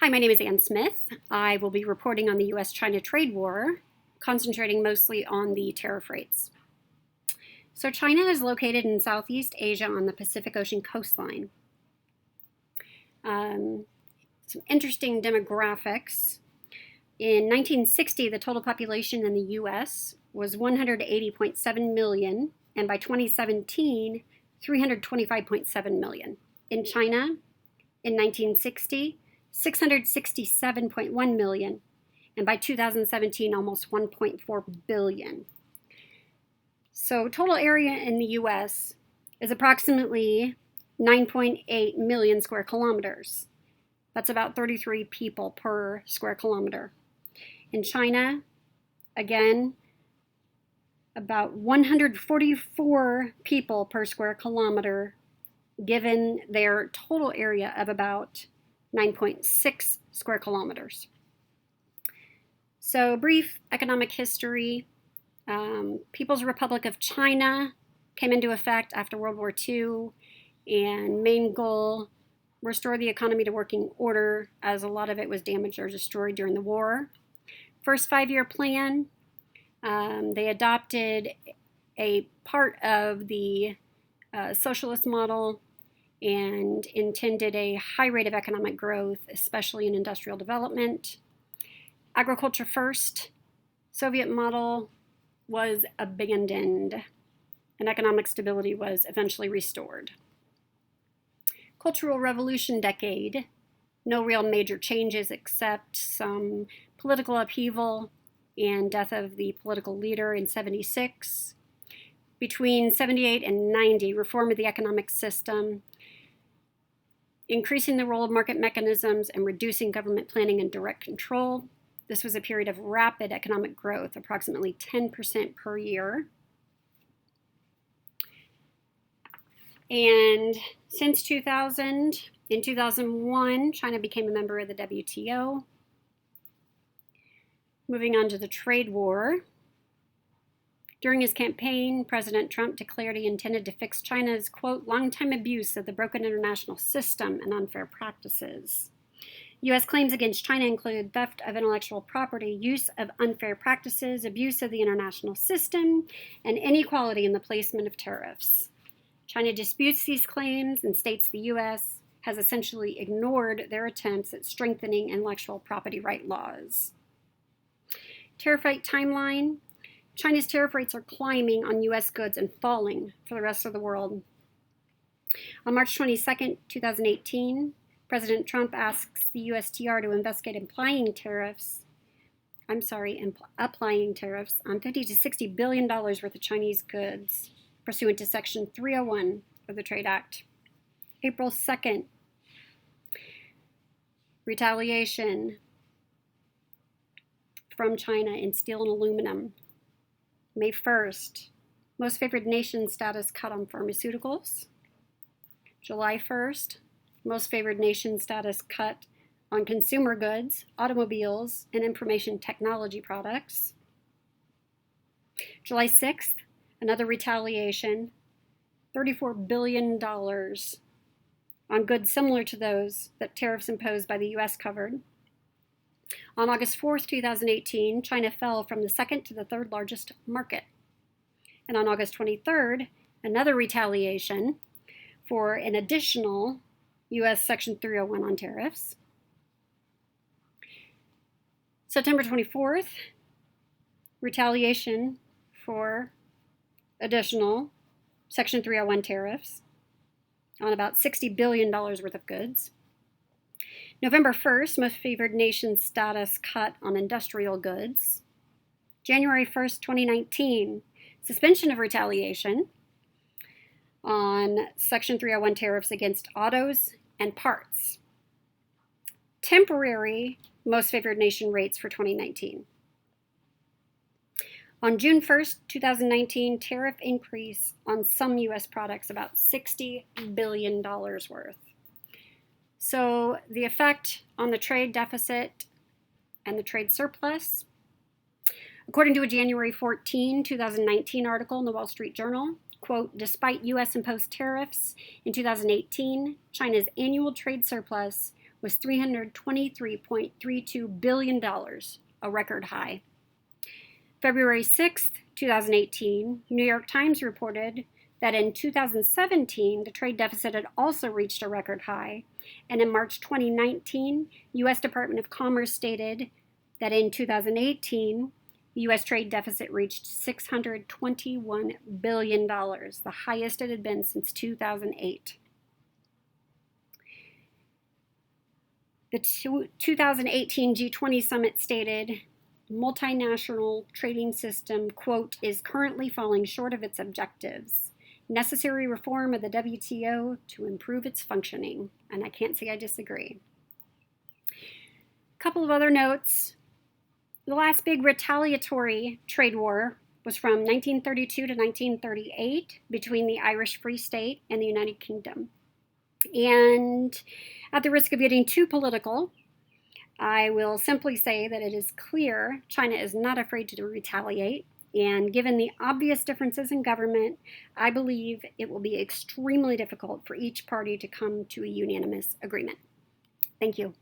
Hi, my name is Ann Smith. I will be reporting on the U.S.-China trade war, concentrating mostly on the tariff rates. So China is located in Southeast Asia on the Pacific Ocean coastline. Some interesting demographics. In 1960, the total population in the U.S. was 180.7 million, and by 2017, 325.7 million. In China, in 1960, 667.1 million, and by 2017, almost 1.4 billion. So total area in the US is approximately 9.8 million square kilometers. That's about 33 people per square kilometer. In China, again, about 144 people per square kilometer, given their total area of about 9.6 square kilometers. So brief economic history. People's Republic of China came into effect after World War II, and main goal, restore the economy to working order, as a lot of it was damaged or destroyed during the war. First five-year plan, they adopted a part of the socialist model and intended a high rate of economic growth, especially in industrial development. Agriculture first, Soviet model was abandoned, and economic stability was eventually restored. Cultural Revolution decade, no real major changes except some political upheaval and death of the political leader in 76. Between 78 and 90, reform of the economic system, increasing the role of market mechanisms and reducing government planning and direct control. This was a period of rapid economic growth, approximately 10% per year. And since 2000, in 2001, China became a member of the WTO. Moving on to the trade war. During his campaign, President Trump declared he intended to fix China's, quote, long-time abuse of the broken international system and unfair practices. U.S. claims against China include theft of intellectual property, use of unfair practices, abuse of the international system, and inequality in the placement of tariffs. China disputes these claims and states the U.S. has essentially ignored their attempts at strengthening intellectual property right laws. Tariff rate timeline. China's tariff rates are climbing on U.S. goods and falling for the rest of the world. On March 22, 2018, President Trump asks the USTR to investigate applying tariffs on $50 to $60 billion worth of Chinese goods pursuant to Section 301 of the Trade Act. April 2nd, retaliation from China in steel and aluminum. May 1st, most favored nation status cut on pharmaceuticals. July 1st, most favored nation status cut on consumer goods, automobiles, and information technology products. July 6th, another retaliation, $34 billion on goods similar to those that tariffs imposed by the U.S. covered. On August 4th, 2018, China fell from the second to the third largest market. And on August 23rd, another retaliation for an additional U.S. Section 301 on tariffs. September 24th, retaliation for additional Section 301 tariffs on about $60 billion worth of goods. November 1st, most favored nation status cut on industrial goods. January 1st, 2019, suspension of retaliation on Section 301 tariffs against autos and parts. Temporary most favored nation rates for 2019. On June 1st, 2019, tariff increase on some U.S. products, about $60 billion worth. So the effect on the trade deficit and the trade surplus. According to a January 14, 2019 article in the Wall Street Journal, quote, despite U.S. imposed tariffs in 2018, China's annual trade surplus was $323.32 billion, a record high. February 6, 2018, New York Times reported that in 2017, the trade deficit had also reached a record high, and in March 2019, U.S. Department of Commerce stated that in 2018, the U.S. trade deficit reached $621 billion, the highest it had been since 2008. The 2018 G20 summit stated, multinational trading system, quote, is currently falling short of its objectives. Necessary reform of the WTO to improve its functioning. And I can't say I disagree. A couple of other notes. The last big retaliatory trade war was from 1932 to 1938 between the Irish Free State and the United Kingdom. And at the risk of getting too political, I will simply say that it is clear China is not afraid to retaliate, and given the obvious differences in government, I believe it will be extremely difficult for each party to come to a unanimous agreement. Thank you.